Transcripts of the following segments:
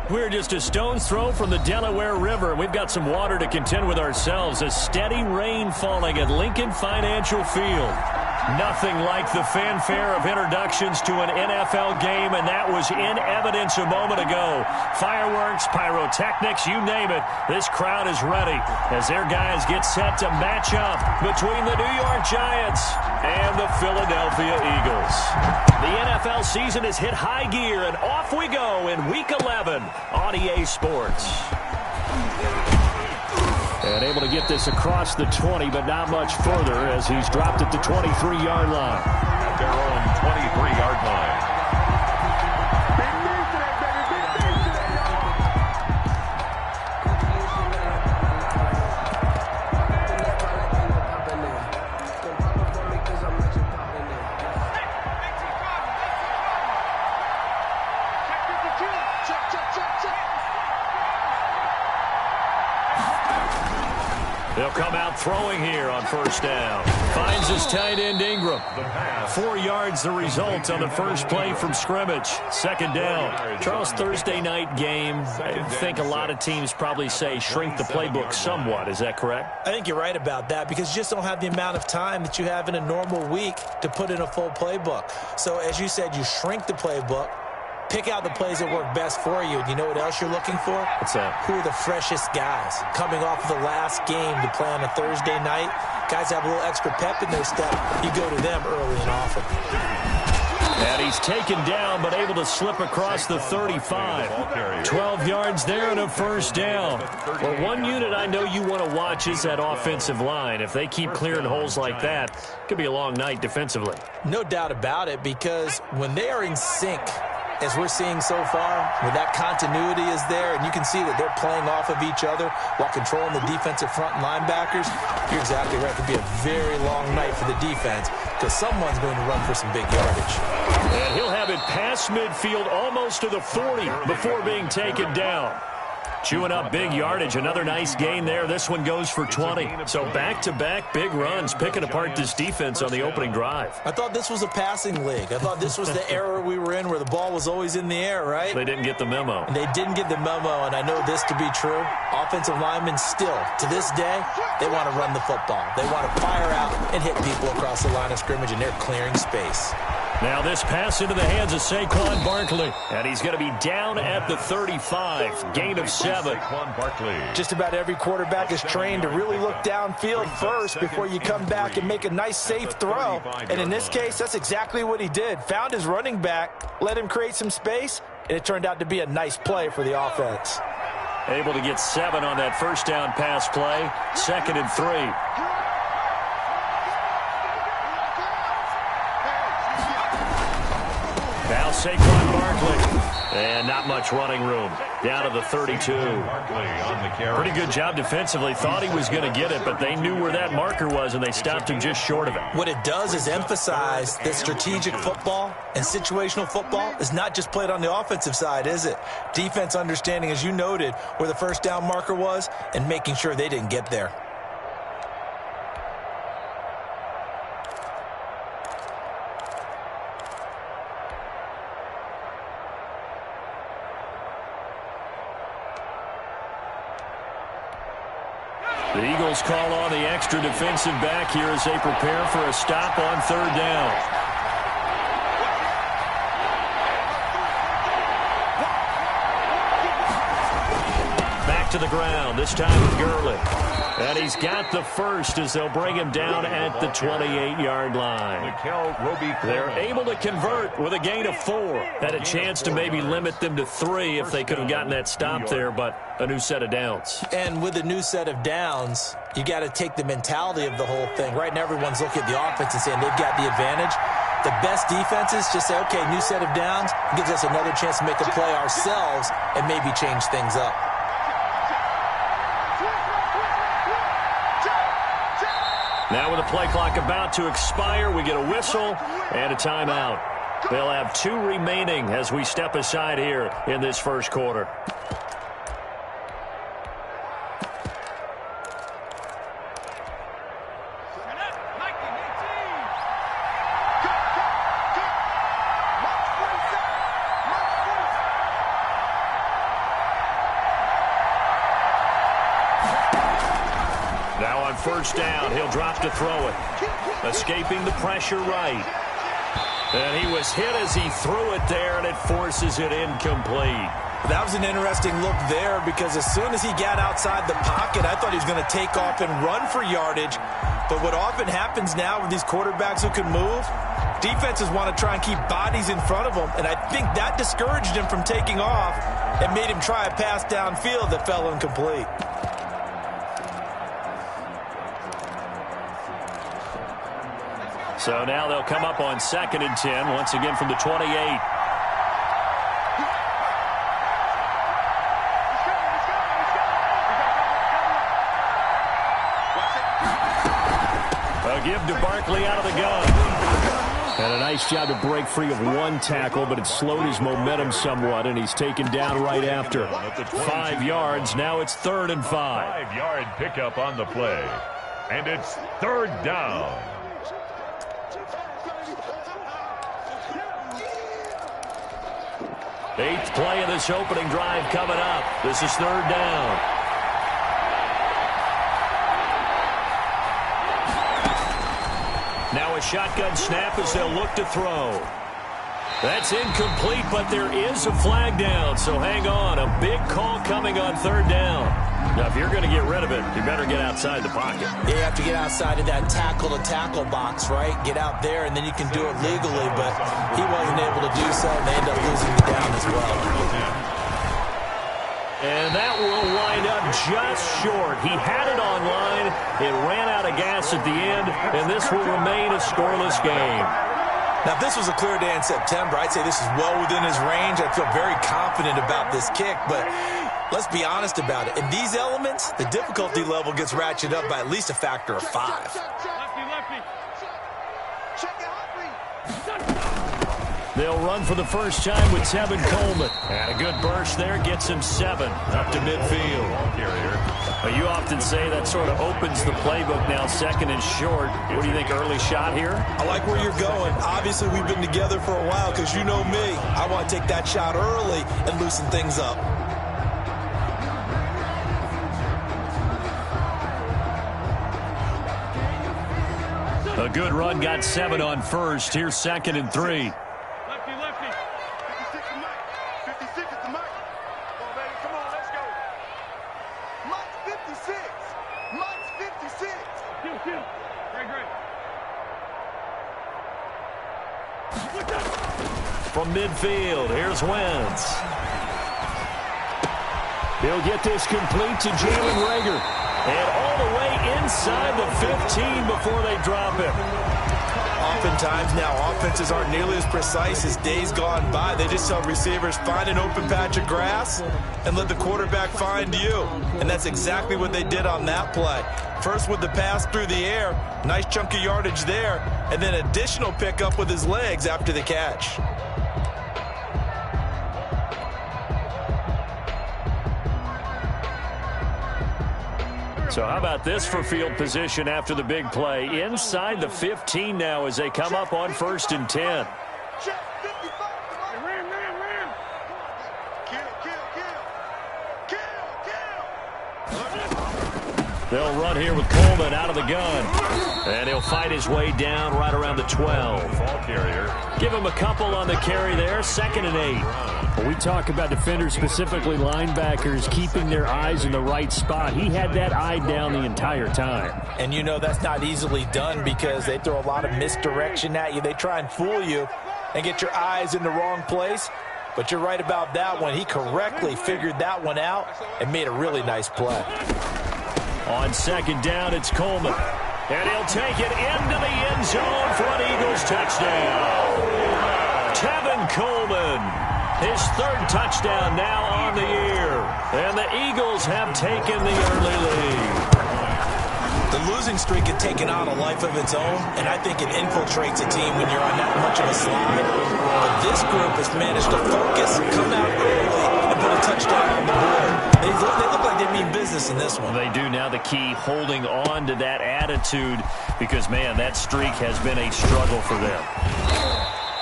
We're just a stone's throw from the Delaware River. We've got some water to contend with ourselves. A steady rain falling at Lincoln Financial Field. Nothing like the fanfare of introductions to an NFL game, and that was in evidence a moment ago. Fireworks, pyrotechnics, you name it. This crowd is ready as their guys get set to match up between the New York Giants and the Philadelphia Eagles. The NFL season has hit high gear, and off we go in Week 11 on EA Sports. And able to get this across the 20, but not much further as he's dropped at the 23-yard line. At their own 23-yard line. They'll come out throwing here on first down. Finds his tight end Ingram. 4 yards the result on the first play from scrimmage. Second down. Charles, Thursday night game, I think a lot of teams probably say shrink the playbook somewhat. Is that correct? I think you're right about that because you just don't have the amount of time that you have in a normal week to put in a full playbook. So as you said, you shrink the playbook. Pick out the plays that work best for you. And you know what else you're looking for? What's that? Who are the freshest guys? Coming off of the last game to play on a Thursday night, guys have a little extra pep in their step. You go to them early and often. And he's taken down, but able to slip across the 35. 12 yards there and a first down. Well, one unit I know you want to watch is that offensive line. If they keep clearing holes like that, it could be a long night defensively. No doubt about it, because when they are in sync, as we're seeing so far, where that continuity is there, and you can see that they're playing off of each other while controlling the defensive front and linebackers, you're exactly right. It could be a very long night for the defense because someone's going to run for some big yardage. And he'll have it past midfield almost to the 40 before being taken down. Chewing up big yardage. Another nice gain there. This one goes for 20. So back-to-back big runs, picking apart this defense on the opening drive. I thought this was a passing league. I thought this was the era we were in where the ball was always in the air, right? They didn't get the memo. And they didn't get the memo, and I know this to be true. Offensive linemen still, to this day, they want to run the football. They want to fire out and hit people across the line of scrimmage, and they're clearing space. Now this pass into the hands of Saquon Barkley. And he's going to be down at the 35. Gain of 7. Just about every quarterback is trained to really look downfield first before you come back and make a nice, safe throw. And in this case, that's exactly what he did. Found his running back, let him create some space, and it turned out to be a nice play for the offense. Able to get 7 on that first down pass play. 2nd and 3. Now Saquon Barkley. And not much running room. Down to the 32. Pretty good job defensively. Thought he was going to get it, but they knew where that marker was, and they stopped him just short of it. What it does is emphasize that strategic football and situational football is not just played on the offensive side, is it? Defense understanding, as you noted, where the first down marker was and making sure they didn't get there. The Eagles call on the extra defensive back here as they prepare for a stop on 3rd down. Back to the ground, this time with Gurley. And he's got the first as they'll bring him down at the 28-yard line. They're able to convert with a gain of 4. Had a chance to maybe limit them to 3 if they could have gotten that stop there, but a new set of downs. And with a new set of downs, you got to take the mentality of the whole thing. Right now, everyone's looking at the offense and saying they've got the advantage. The best defenses just say, okay, new set of downs, gives us another chance to make a play ourselves and maybe change things up. Now with the play clock about to expire, we get a whistle and a timeout. They'll have 2 remaining as we step aside here in this first quarter. Now on first down, he'll drop to throw it. Escaping the pressure right. And he was hit as he threw it there, and it forces it incomplete. That was an interesting look there because as soon as he got outside the pocket, I thought he was going to take off and run for yardage. But what often happens now with these quarterbacks who can move, defenses want to try and keep bodies in front of them, and I think that discouraged him from taking off and made him try a pass downfield that fell incomplete. So now they'll come up on 2nd and 10, once again from the 28. A give to Barkley out of the gun. And a nice job to break free of one tackle, but it slowed his momentum somewhat, and he's taken down right after. 5 yards, now it's 3rd and 5. 5-yard pickup on the play. And it's 3rd down. Eighth play of this opening drive coming up. This is 3rd down. Now a shotgun snap as they'll look to throw. That's incomplete, but there is a flag down, so hang on. A big call coming on 3rd down. Now, if you're going to get rid of it, you better get outside the pocket. Yeah, you have to get outside of that tackle-to-tackle box, right? Get out there, and then you can do it legally, but he wasn't able to do so, and they end up losing the down as well. And that will wind up just short. He had it on line. It ran out of gas at the end, and this will remain a scoreless game. Now, if this was a clear day in September, I'd say this is well within his range. I'd feel very confident about this kick, but let's be honest about it. In these elements, the difficulty level gets ratcheted up by at least a factor of 5. They'll run for the first time with Tevin Coleman. And a good burst there gets him 7 up to midfield. Well, you often say that sort of opens the playbook now, 2nd and short. What do you think, early shot here? I like where you're going. Obviously, we've been together for a while because you know me. I want to take that shot early and loosen things up. A good run got 7 on first. Here's 2nd and 3. From midfield, here's Wentz. He'll get this complete to Jalen Reagor. And all the way inside the 15 before they drop him. Oftentimes now, offenses aren't nearly as precise as days gone by. They just tell receivers, find an open patch of grass and let the quarterback find you. And that's exactly what they did on that play. First with the pass through the air, nice chunk of yardage there, and then additional pickup with his legs after the catch. So how about this for field position after the big play? Inside the 15 now as they come up on 1st and 10. They'll run here with Coleman out of the gun. And he'll fight his way down right around the 12. Give him a couple on the carry there. 2nd and 8. Well, we talk about defenders, specifically linebackers, keeping their eyes in the right spot. He had that eye down the entire time. And you know that's not easily done because they throw a lot of misdirection at you. They try and fool you and get your eyes in the wrong place. But you're right about that one. He correctly figured that one out and made a really nice play. On 2nd down, it's Coleman. And he'll take it into the end zone for an Eagles touchdown. Tevin Coleman, his 3rd touchdown now on the year. And the Eagles have taken the early lead. The losing streak had taken on a life of its own, and I think it infiltrates a team when you're on that much of a slide. But this group has managed to focus, come out early, and put a touchdown on the board. They look like they mean business in this one. They do now. The key, holding on to that attitude because, man, that streak has been a struggle for them.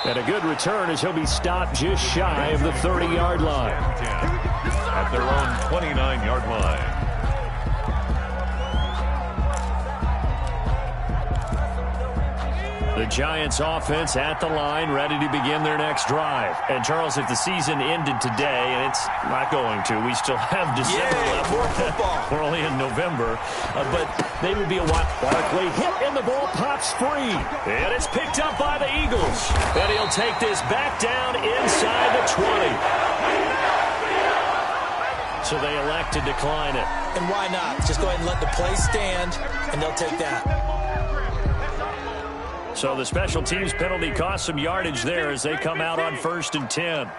And a good return as he'll be stopped just shy of the 30-yard line. At their own 29-yard line. The Giants offense at the line, ready to begin their next drive. And, Charles, if the season ended today, and it's not going to, we still have December left. More football. We're only in November. But they would be a while. Barkley hit, and the ball pops free. And it's picked up by the Eagles. And he'll take this back down inside the 20. So they elect to decline it. And why not? Just go ahead and let the play stand, and they'll take that. So the special teams penalty cost some yardage there as they come out on 1st and 10.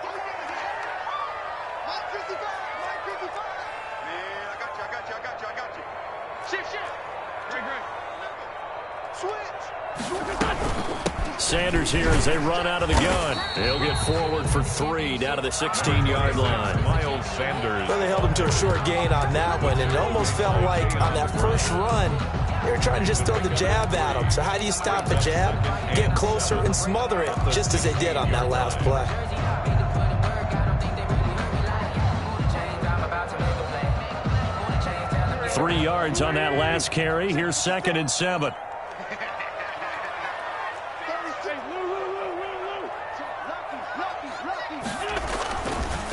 Sanders here as they run out of the gun. He'll get forward for 3 down to the 16-yard line. Miles Sanders. Well, they held him to a short gain on that one, and it almost felt like on that first run, they were trying to just throw the jab at him. So how do you stop a jab? Get closer and smother it, just as they did on that last play. Three yards on that last carry. Here's 2nd and 7.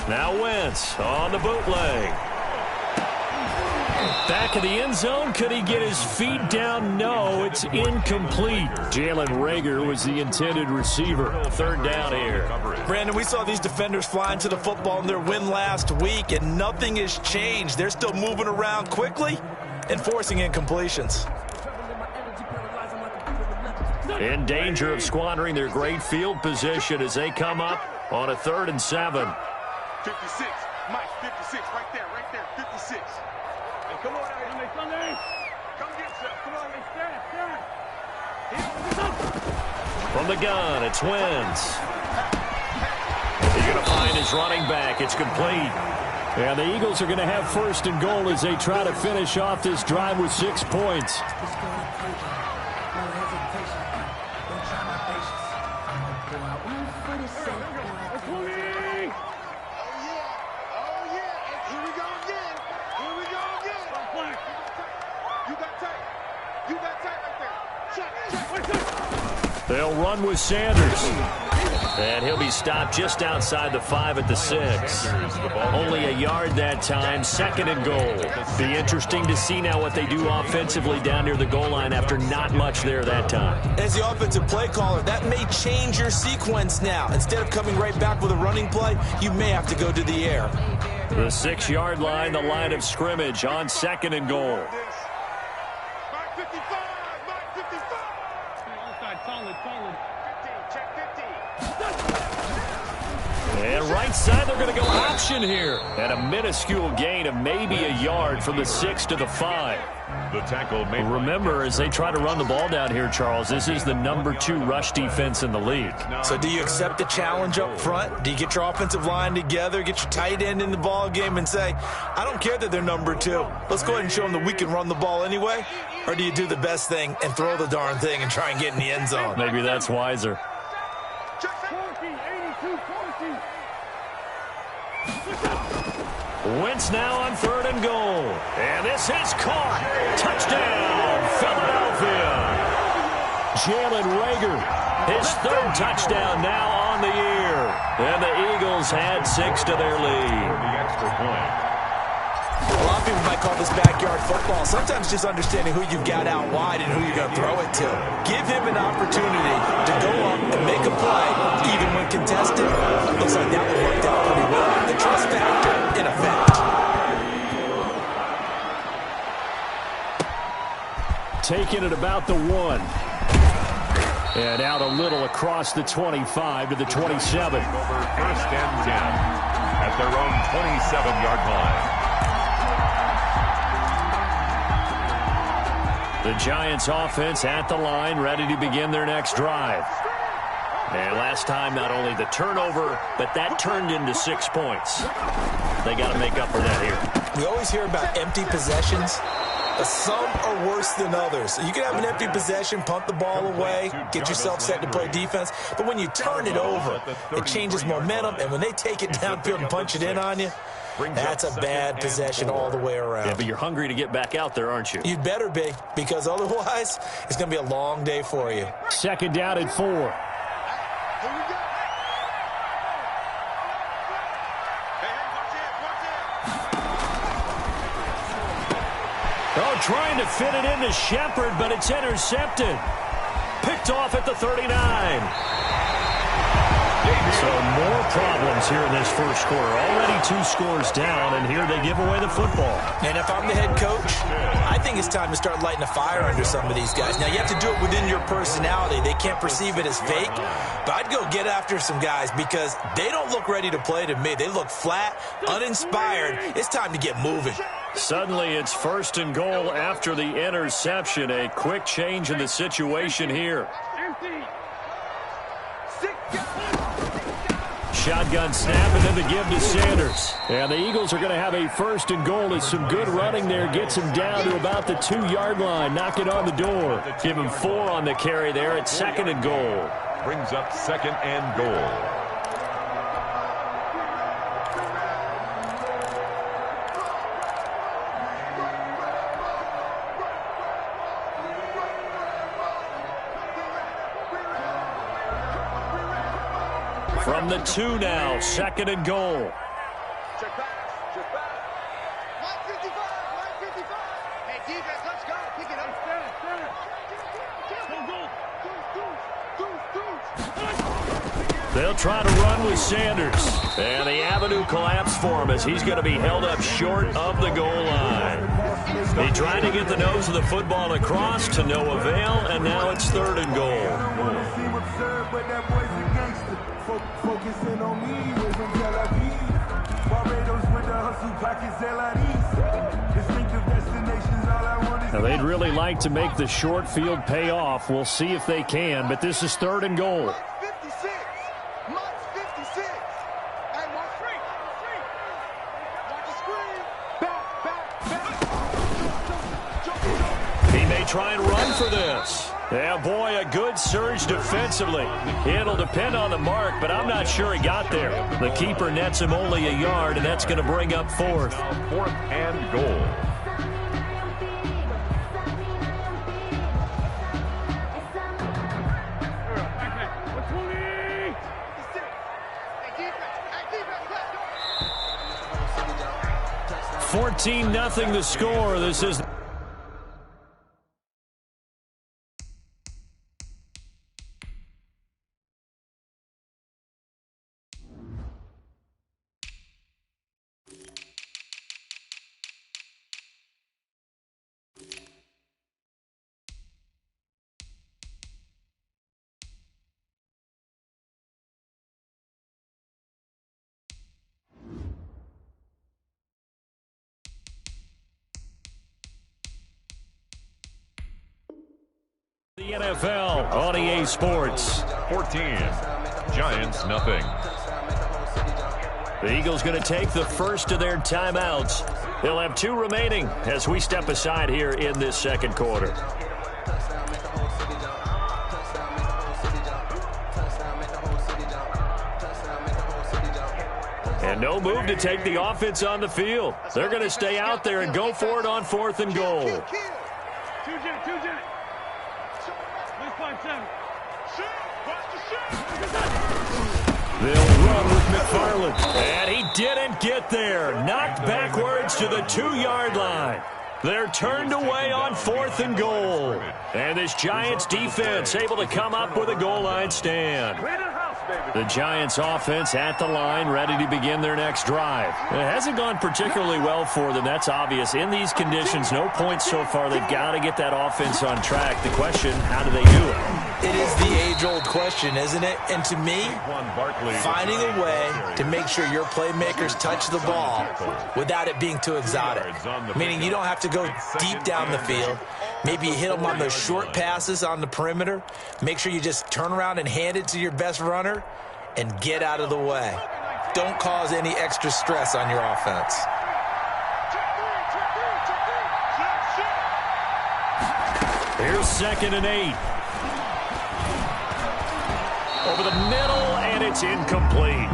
Now Wentz on the bootleg. Back of the end zone. Could he get his feet down? No, it's incomplete. Jalen Reagor was the intended receiver. 3rd down here. Brandon, we saw these defenders flying to the football in their win last week, and nothing has changed. They're still moving around quickly and forcing incompletions. In danger of squandering their great field position as they come up on a 3rd and 7. 56, Mike, 56, right there, 56. Hey, come on out here, Sunday. Come get some. Come on, stand. From the gun, it's Wentz. He's going to find his running back. It's complete. And the Eagles are going to have 1st and goal as they try to finish off this drive with 6 points. They'll run with Sanders. And he'll be stopped just outside the 5 at the 6. Only a yard that time, 2nd and goal. Be interesting to see now what they do offensively down near the goal line after not much there that time. As the offensive play caller, that may change your sequence now. Instead of coming right back with a running play, you may have to go to the air. The 6-yard line, the line of scrimmage on 2nd and goal. And right side, they're going to go option here. And a minuscule gain of maybe a yard from the 6 to the 5. The tackle made. Remember, as they try to run the ball down here, Charles, this is the number 2 rush defense in the league. So do you accept the challenge up front? Do you get your offensive line together, get your tight end in the ball game and say, I don't care that they're number 2. Let's go ahead and show them that we can run the ball anyway? Or do you do the best thing and throw the darn thing and try and get in the end zone? Maybe that's wiser. Wentz now on 3rd and goal. And this is caught. Touchdown, Philadelphia. Jalen Reagor, his 3rd touchdown now on the year. And the Eagles add 6 to their lead. The extra point. A lot of people might call this backyard football. Sometimes just understanding who you've got out wide and who you're going to throw it to. Give him an opportunity to go up and make a play, even when contested. Looks like that one worked out pretty well. The trust factor, in effect. Taking it about the 1. And out a little across the 25 to the 27. Over 1st and 10 at their own 27-yard line. The Giants offense at the line, ready to begin their next drive. And last time, not only the turnover, but that turned into 6 points. They got to make up for that here. We always hear about empty possessions. Some are worse than others. You can have an empty possession, punt the ball away, get yourself set to play defense. But when you turn it over, it changes momentum. And when they take it downfield and punch it in on you, That's a bad possession all the way around. Yeah, but you're hungry to get back out there, aren't you? You'd better be, because otherwise it's going to be a long day for you. Second down and 4. Here we go. Hey, watch it. Oh, trying to fit it into Shepard, but it's intercepted. Picked off at the 39. So more problems here in this first quarter. Already 2 scores down, and here they give away the football. And if I'm the head coach, I think it's time to start lighting a fire under some of these guys. Now, you have to do it within your personality. They can't perceive it as fake. But I'd go get after some guys because they don't look ready to play to me. They look flat, uninspired. It's time to get moving. Suddenly, it's 1st and goal after the interception. A quick change in the situation here. Shotgun snap, and then the give to Sanders. And the Eagles are going to have a 1st and goal as some good running there gets him down to about the 2-yard line. Knock it on the door. Give him 4 on the carry there at 2nd and goal. Brings up 2nd and goal. From the 2 now, 2nd and goal. Check pass. Check pass. 155. Hey, defense, let's go. Pick it up. They'll try to run with Sanders. And the avenue collapsed for him as he's going to be held up short of the goal line. He tried to get the nose of the football across to no avail, and now it's 3rd and goal. Now they'd really like to make the short field pay off. We'll see if they can, but this is 3rd and goal. He may try and run for this. Yeah, boy, a good surge defensively. It'll depend on the mark, but I'm not sure he got there. The keeper nets him only a yard, and that's going to bring up 4th. 4th and goal. Hey, 14-0 the score. This is... The NFL on EA Sports. 14. Giants, nothing. The Eagles going to take the first of their timeouts. They'll have 2 remaining as we step aside here in this second quarter. And no move to take the offense on the field. They're going to stay out there and go for it on 4th and goal. They'll run with McFarland. And he didn't get there. Knocked backwards to the 2-yard line. They're turned away on 4th and goal. And this Giants defense able to come up with a goal line stand. The Giants offense at the line, ready to begin their next drive. It hasn't gone particularly well for them, that's obvious. In these conditions, no points so far. They've got to get that offense on track. The question, how do they do it? It is the age-old question, isn't it? And to me, finding a way to make sure your playmakers touch the ball without it being too exotic. Meaning you don't have to go deep down the field. Maybe you hit them on those short passes on the perimeter. Make sure you just turn around and hand it to your best runner and get out of the way. Don't cause any extra stress on your offense. Here's 2nd and 8. Over the middle, and it's incomplete.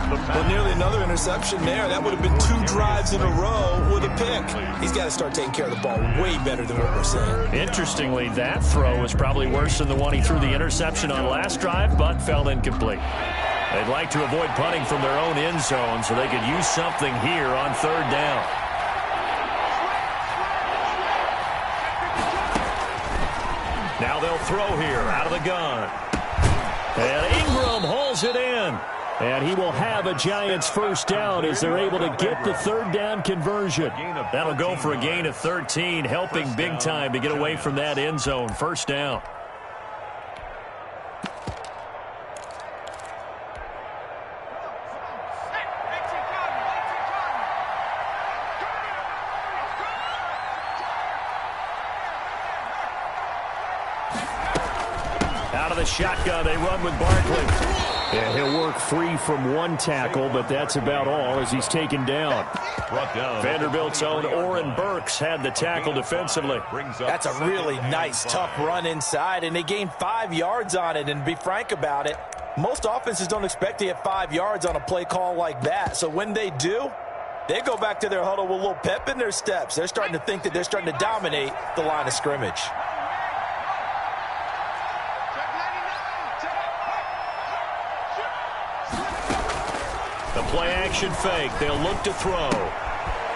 the pass. Well, nearly another interception there. That would have been 2 drives in a row with a pick. He's got to start taking care of the ball way better than what we're seeing. Interestingly, that throw was probably worse than the one he threw the interception on last drive, but fell incomplete. They'd like to avoid punting from their own end zone so they could use something here on 3rd down. Now they'll throw here out of the gun. And Ingram hauls it in. And he will have a Giants 1st down as they're able to get the 3rd down conversion. That'll go for a gain of 13, helping big time to get away from that end zone. 1st down. Out of the shotgun, they run with Barkley. Yeah, he'll work free from 1 tackle, but that's about all as he's taken down. Vanderbilt's own Oren Burks had the tackle defensively. That's a really nice, tough run inside, and they gained 5 yards on it. And to be frank about it, most offenses don't expect to get 5 yards on a play call like that. So when they do, they go back to their huddle with a little pep in their steps. They're starting to think that they're starting to dominate the line of scrimmage. The play-action fake. They'll look to throw.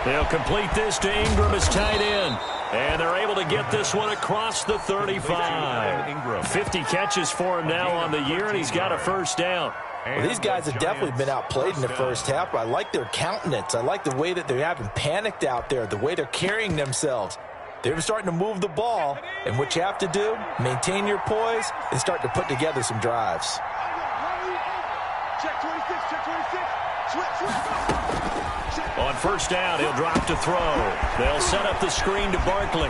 They'll complete this to Ingram as tight end. And they're able to get this one across the 35. 50 catches for him now on the year, and he's got a 1st down. Well, these guys have definitely been outplayed in the 1st half. I like their countenance. I like the way that they haven't panicked out there, the way they're carrying themselves. They're starting to move the ball, and what you have to do, maintain your poise and start to put together some drives. Check 26, check 26. On 1st down, he'll drop to throw. They'll set up the screen to Barkley.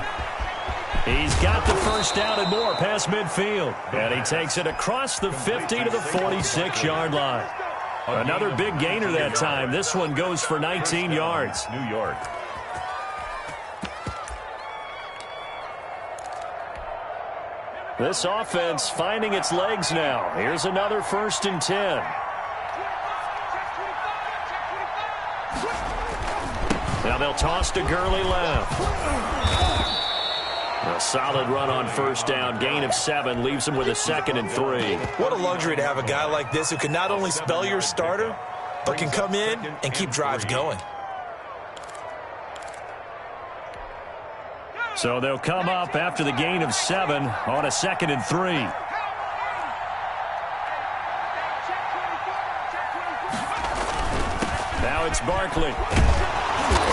He's got the 1st down and more past midfield. And he takes it across the 50 to the 46-yard line. Another big gainer that time. This one goes for 19 yards. New York. This offense finding its legs now. Here's another 1st and 10. Now they'll toss to Gurley left. A solid run on 1st down. Gain of 7 leaves him with a 2nd and 3. What a luxury to have a guy like this who can not only spell your starter, but can come in and keep drives going. So they'll come up after the gain of 7 on a 2nd and 3. Now it's Barkley.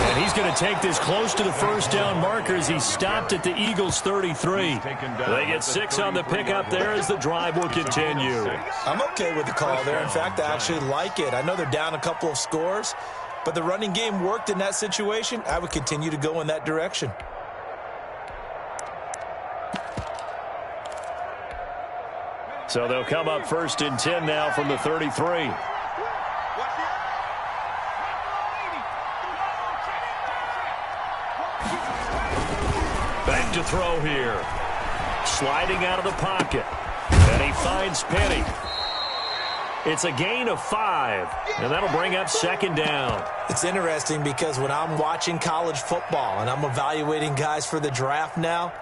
And he's going to take this close to the 1st down marker as he's stopped at the Eagles' 33. They get 6 on the pickup there as the drive will continue. I'm okay with the call there. In fact, I actually like it. I know they're down a couple of scores, but the running game worked in that situation. I would continue to go in that direction. So they'll come up 1st and 10 now from the 33. Back to throw here. Sliding out of the pocket. And he finds Penny. It's a gain of 5. And that'll bring up 2nd down. It's interesting because when I'm watching college football and I'm evaluating guys for the draft now,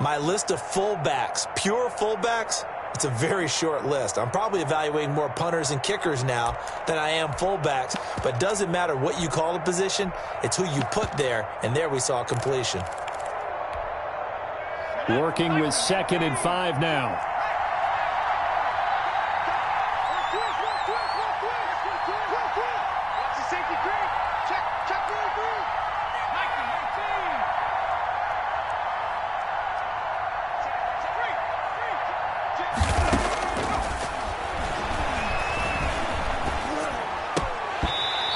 my list of fullbacks, pure fullbacks, it's a very short list. I'm probably evaluating more punters and kickers now than I am fullbacks. But it doesn't matter what you call the position. It's who you put there. And there we saw completion. Working with 2nd and 5 now.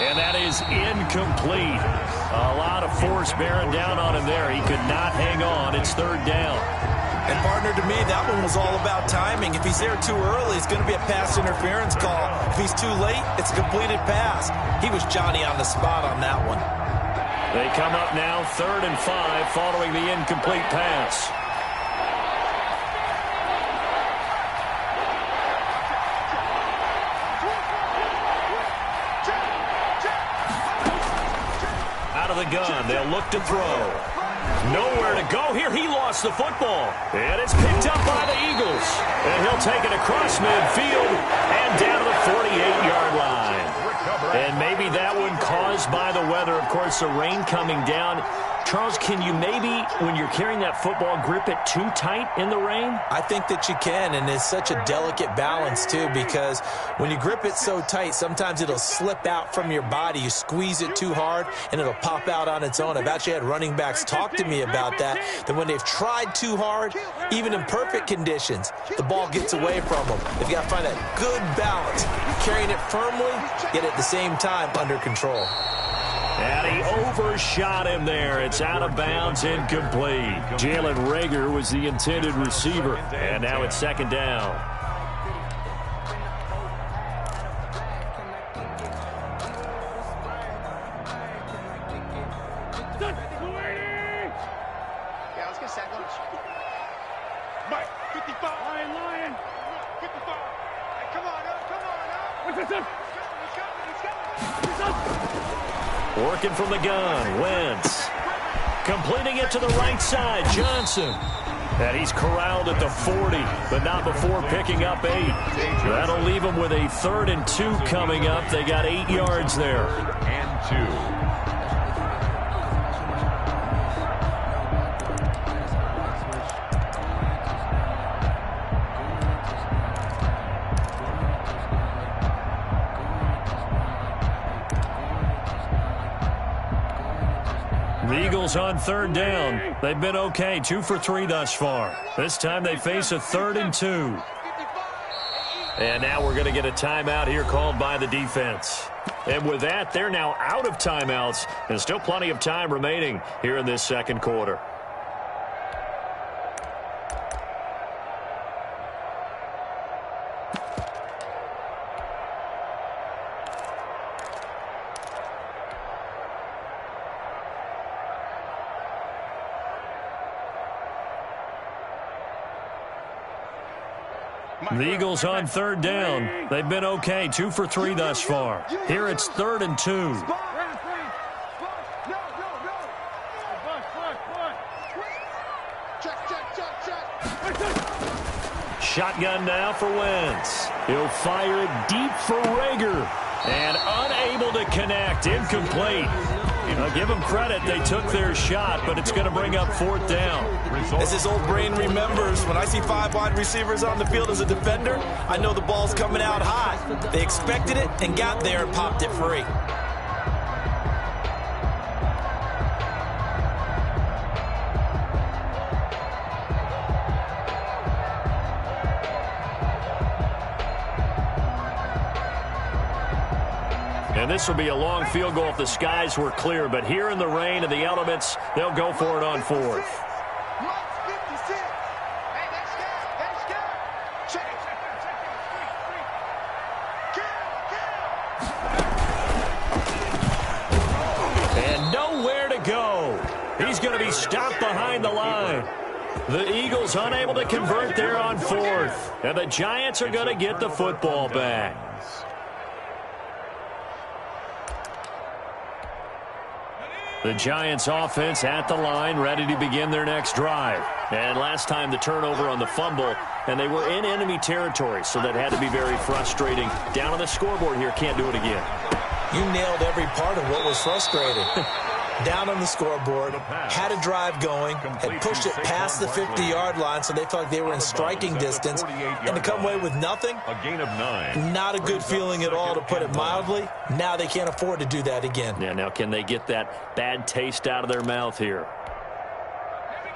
And that is incomplete. A lot of force bearing down on him there. He could not hang on. It's 3rd down. And, partner, to me, that one was all about timing. If he's there too early, it's going to be a pass interference call. If he's too late, it's a completed pass. He was Johnny on the spot on that one. They come up now 3rd and 5 following the incomplete pass. the gun. They'll look to throw. Nowhere to go here. He lost the football. And it's picked up by the Eagles. And he'll take it across midfield and down to the 48-yard line. And maybe that one caused by the weather. Of course, the rain coming down. Charles, can you maybe, when you're carrying that football, grip it too tight in the rain? I think that you can, and it's such a delicate balance, too, because when you grip it so tight, sometimes it'll slip out from your body. You squeeze it too hard, and it'll pop out on its own. I've actually had running backs talk to me about that when they've tried too hard, even in perfect conditions, the ball gets away from them. They've got to find that good balance, carrying it firmly, yet at the same time under control. And he overshot him there. It's out of bounds, incomplete. Jalen Reagor was the intended receiver. And now it's second down. Yeah, let's get sack lunch. Mike, 55. Lion. 55. Hey, come on up. What's this up? He's up. Working from the gun, Wentz. Completing it to the right side, Johnson. And he's corralled at the 40, but not before picking up 8. That'll leave him with a 3rd and 2 coming up. They got 8 yards there. 3rd and 2. The Eagles on 3rd down. They've been okay, 2 for 3 thus far. This time they face a 3rd and 2. And now we're going to get a timeout here called by the defense. And with that, they're now out of timeouts, and still plenty of time remaining here in this second quarter. The Eagles on 3rd down. They've been okay, 2 for 3 thus far. Here it's 3rd and 2. Shotgun now for Wentz. He'll fire it deep for Reagor. And unable to connect. Incomplete. I'll give them credit. They took their shot, but it's going to bring up 4th down. As his old brain remembers, when I see 5 wide receivers on the field as a defender, I know the ball's coming out high. They expected it and got there and popped it free. And this will be a long field goal if the skies were clear. But here in the rain and the elements, they'll go for it on 4th. And nowhere to go. He's going to be stopped behind the line. The Eagles unable to convert there on 4th. And the Giants are going to get the football back. The Giants offense at the line, ready to begin their next drive. And last time the turnover on the fumble, and they were in enemy territory, so that had to be very frustrating. Down on the scoreboard here, can't do it again. You nailed every part of what was frustrating. Down on the scoreboard, had a drive going, had pushed it past the 50-yard line, so they felt like they were in striking distance, and to come away with nothing, A gain of 9. not a good feeling at all, to put it mildly. Now they can't afford to do that again. Yeah, now can they get that bad taste out of their mouth here?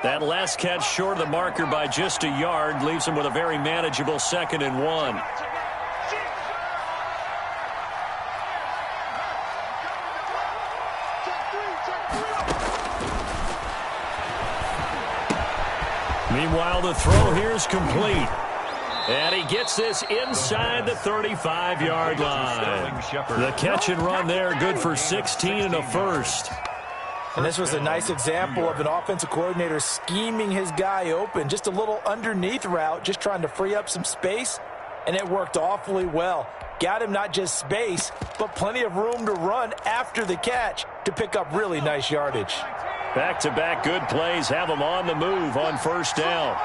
That last catch short of the marker by just a yard leaves them with a very manageable 2nd and 1. Meanwhile, the throw here is complete. And he gets this inside the 35-yard line. The catch and run there, good for 16 and a first. And this was a nice example of an offensive coordinator scheming his guy open. Just a little underneath route, just trying to free up some space, and it worked awfully well. Got him not just space, but plenty of room to run after the catch. to pick up really nice yardage. Back-to-back good plays have them on the move on first down.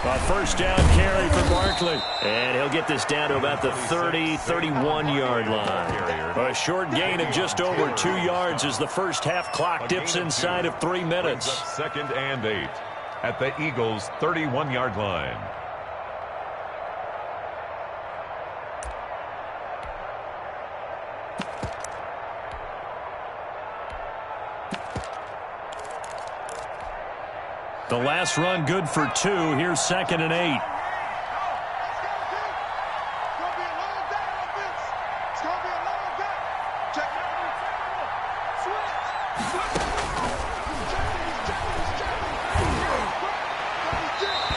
A first down carry for Barkley. And he'll get this down to about the 30, 31-yard line. A short gain of just over 2 yards as the first half clock dips inside of 3 minutes. Second and 8 at the Eagles' 31-yard line. The last run good for 2. Here's second and 8.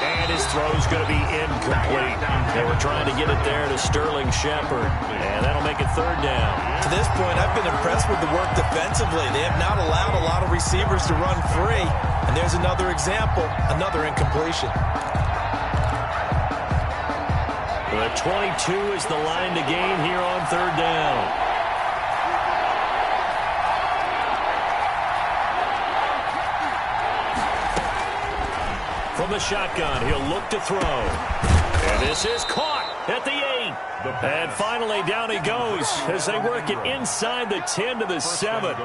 And his throw's going to be incomplete. They were trying to get it there to Sterling Shepard. And that'll make it third down. To this point, I've been impressed with the work defensively. They have not allowed a lot of receivers to run free. And there's another example, another incompletion. The 22 is the line to gain here on third down. From the shotgun, he'll look to throw. And this is caught at the 8. And finally, down he goes as they work it inside the 10 to the 7.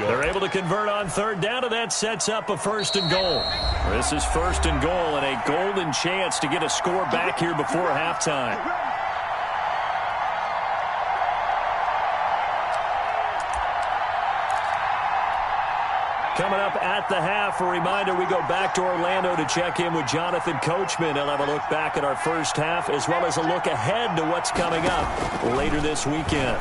They're able to convert on third down, and that sets up a first and goal. This is first and goal and a golden chance to get a score back here before halftime. Coming up at the half, a reminder, we go back to Orlando to check in with Jonathan Coachman. He'll have a look back at our first half as well as a look ahead to what's coming up later this weekend.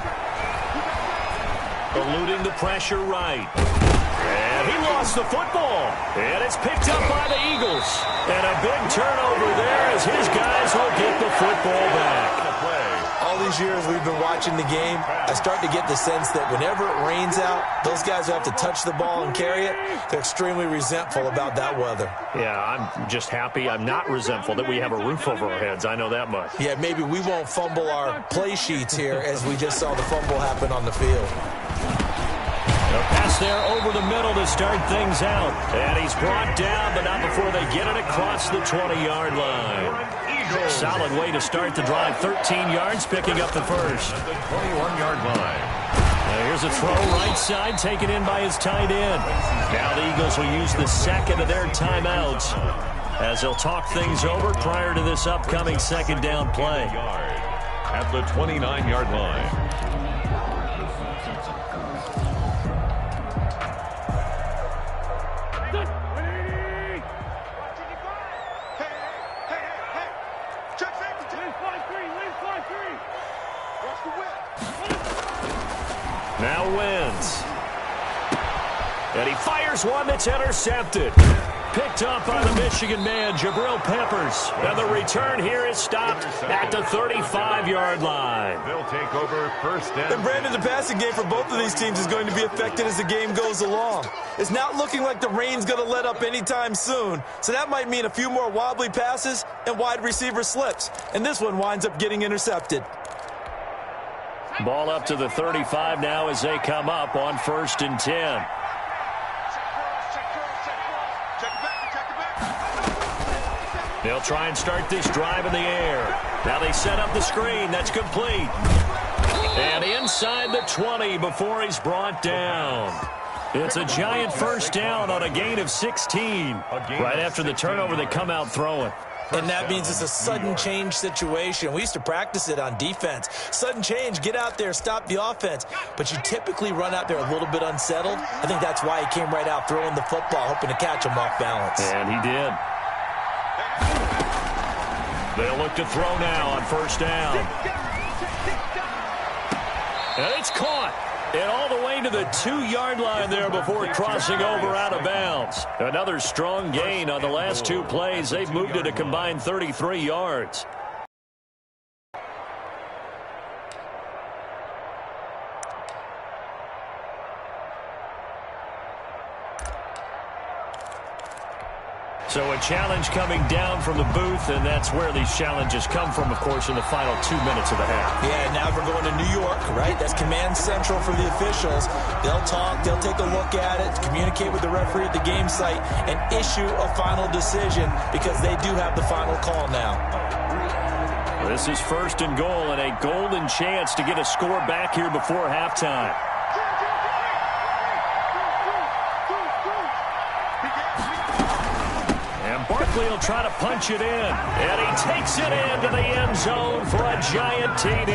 Eluding the pressure right. And he lost the football. And it's picked up by the Eagles. And a big turnover there as his guys will get the football back. All these years we've been watching the game, I start to get the sense that whenever it rains out, those guys who have to touch the ball and carry it, they're extremely resentful about that weather. Yeah, I'm just happy I'm not resentful that we have a roof over our heads. I know that much. Yeah, maybe we won't fumble our play sheets here as we just saw the fumble happen on the field. A pass there over the middle to start things out. And he's brought down, but not before they get it across the 20-yard line. Solid way to start the drive. 13 yards, picking up the first. The 21-yard line. Now here's a throw right side, taken in by his tight end. Now the Eagles will use the second of their timeouts as they'll talk things over prior to this upcoming second down play. At the 29-yard line. Now wins. And he fires one that's intercepted. Picked up by the Michigan man, Jabril Peppers. And the return here is stopped at the 35-yard line. They'll take over first down. And Brandon, the passing game for both of these teams is going to be affected as the game goes along. It's not looking like the rain's going to let up anytime soon. So that might mean a few more wobbly passes and wide receiver slips. And this one winds up getting intercepted. Ball up to the 35 now as they come up on first and 10. They'll try and start this drive in the air. Now they set up the screen. That's complete. And inside the 20 before he's brought down. It's a giant first down on a gain of 16. Right after the turnover, they come out throwing. And that means it's a sudden change situation. We used to practice it on defense. Sudden change, get out there, stop the offense. But you typically run out there a little bit unsettled. I think that's why he came right out throwing the football, hoping to catch him off balance. And he did. They'll look to throw now on first down. And it's caught. And all the way to the 2-yard line there before crossing over out of bounds. Another strong gain on the last 2 plays. They've moved it a combined 33 yards. So a challenge coming down from the booth, and that's where these challenges come from, of course, in the final 2 minutes of the half. Yeah, now we're going to New York, right? That's command central for the officials. They'll talk, they'll take a look at it, communicate with the referee at the game site, and issue a final decision because they do have the final call now. This is 1st and goal, and a golden chance to get a score back here before halftime. Barkley will try to punch it in, and he takes it into the end zone for a giant TD.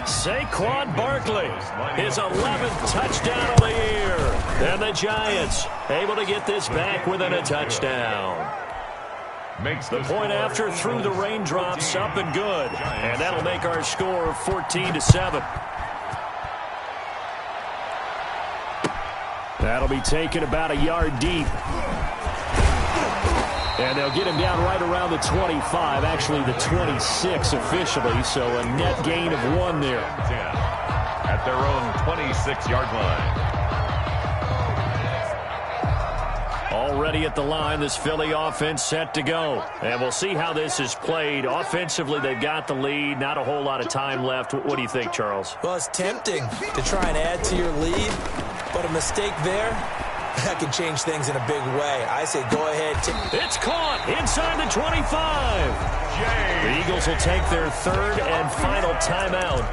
Saquon Barkley, his 11th touchdown of the year, and the Giants able to get this back within a touchdown. The point after through the raindrops, up and good, and that'll make our score 14-7. That'll be taken about a yard deep. And they'll get him down right around the 25, actually the 26 officially, so a net gain of 1 there. At their own 26-yard line. Already at the line, this Philly offense set to go. And we'll see how this is played. Offensively, they've got the lead, not a whole lot of time left. What do you think, Charles? Well, it's tempting to try and add to your lead, but a mistake there, that can change things in a big way. I say go ahead. It's caught inside the 25. The Eagles will take their 3rd and final timeout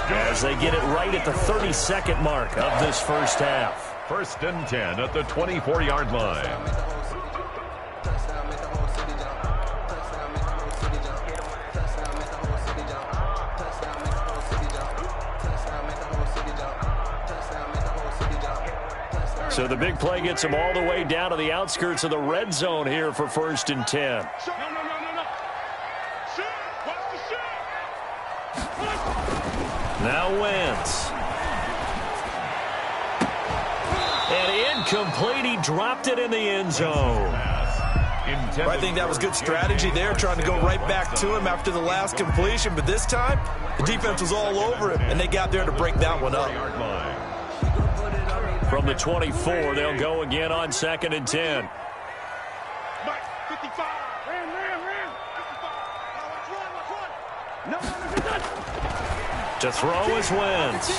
as they get it right at the 32nd mark of this first half. 1st and 10 at the 24-yard line. So the big play gets them all the way down to the outskirts of the red zone here for 1st and 10. No. Now Wentz. And incomplete. He dropped it in the end zone. I think that was good strategy there, trying to go right back to him after the last completion. But this time, the defense was all over him, and they got there to break that one up. From the 24, they'll go again on 2nd and 10. Mike, 55. Ram. 55. Let's run. To throw is Wentz.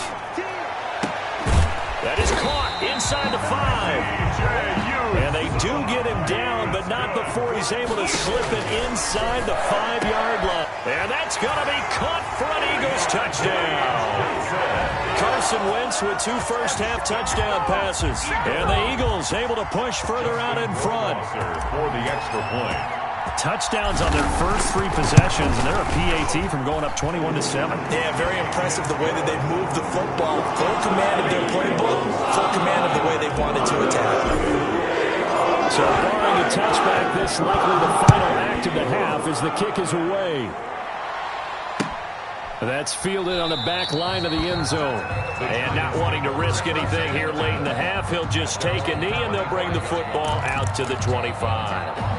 That is caught inside the 5. And they do get him down, but not before he's able to slip it inside the 5-yard line. And that's going to be caught for an Eagles touchdown. Carson Wentz with 2 first-half touchdown passes. And the Eagles able to push further out in front. For the extra point. Touchdowns on their first 3 possessions, and they're a PAT from going up 21-7. Yeah, very impressive the way that they've moved the football. Full command of their playbook, full command of the way they wanted to attack. So barring a touchback, this likely the final act of the half as the kick is away. That's fielded on the back line of the end zone. And not wanting to risk anything here late in the half, he'll just take a knee and they'll bring the football out to the 25.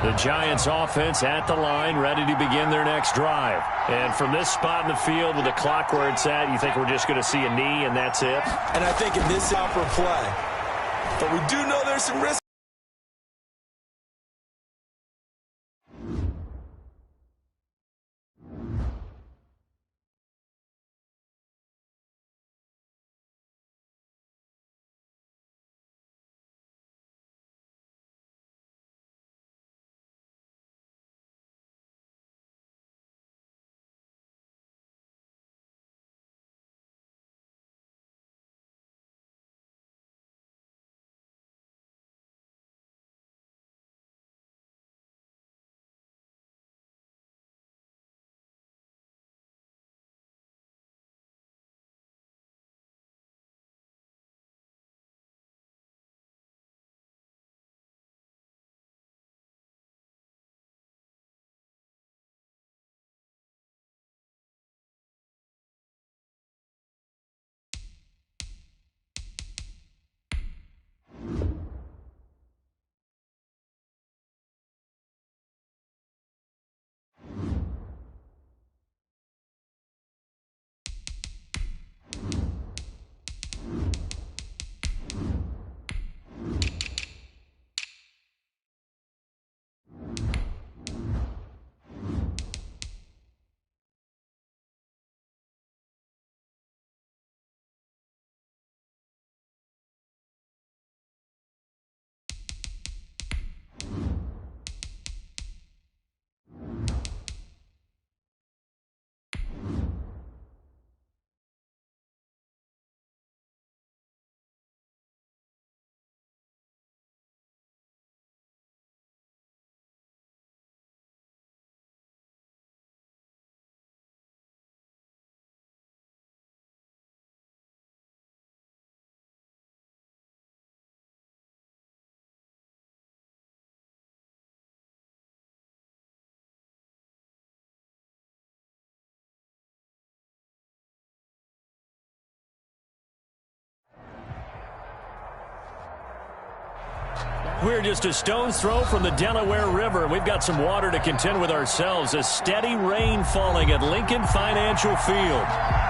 The Giants offense at the line, ready to begin their next drive. And from this spot in the field with the clock where it's at, you think we're just going to see a knee and that's it? And I think in this proper play. But we do know there's some risk. We're just a stone's throw from the Delaware River. We've got some water to contend with ourselves. A steady rain falling at Lincoln Financial Field.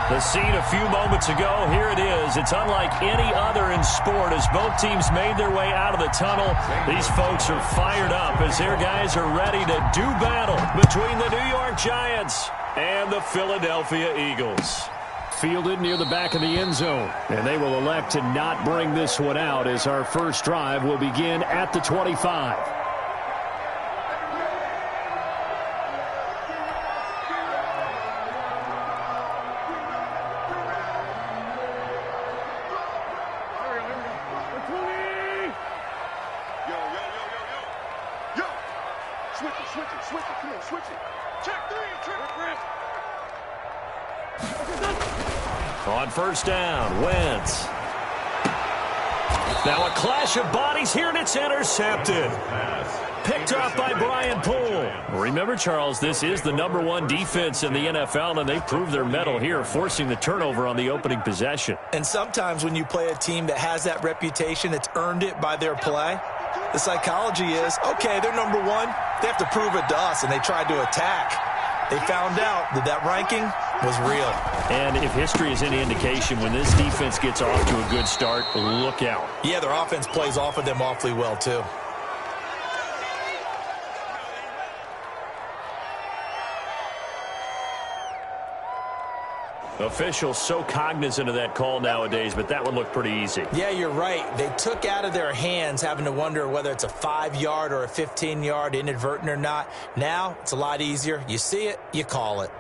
The scene a few moments ago, here it is. It's unlike any other in sport as both teams made their way out of the tunnel. These folks are fired up as their guys are ready to do battle between the New York Giants and the Philadelphia Eagles. Fielded near the back of the end zone. And they will elect to not bring this one out as our first drive will begin at the 25. Switch it. Come on, switch it. Check three. On first down, Wentz. Now a clash of bodies here, and it's intercepted. Picked off by Brian Poole. Remember, Charles, this is the #1 defense in the NFL, and they proved their mettle here, forcing the turnover on the opening possession. And sometimes when you play a team that has that reputation, it's earned it by their play. The psychology is, okay, they're #1. They have to prove it to us, and they tried to attack. They found out that that ranking was real. And if history is any indication, when this defense gets off to a good start, look out. Yeah, their offense plays off of them awfully well, too. Officials so cognizant of that call nowadays, but that one looked pretty easy. Yeah, you're right. They took out of their hands having to wonder whether it's a 5-yard or a 15-yard, inadvertent or not. Now, it's a lot easier. You see it, you call it.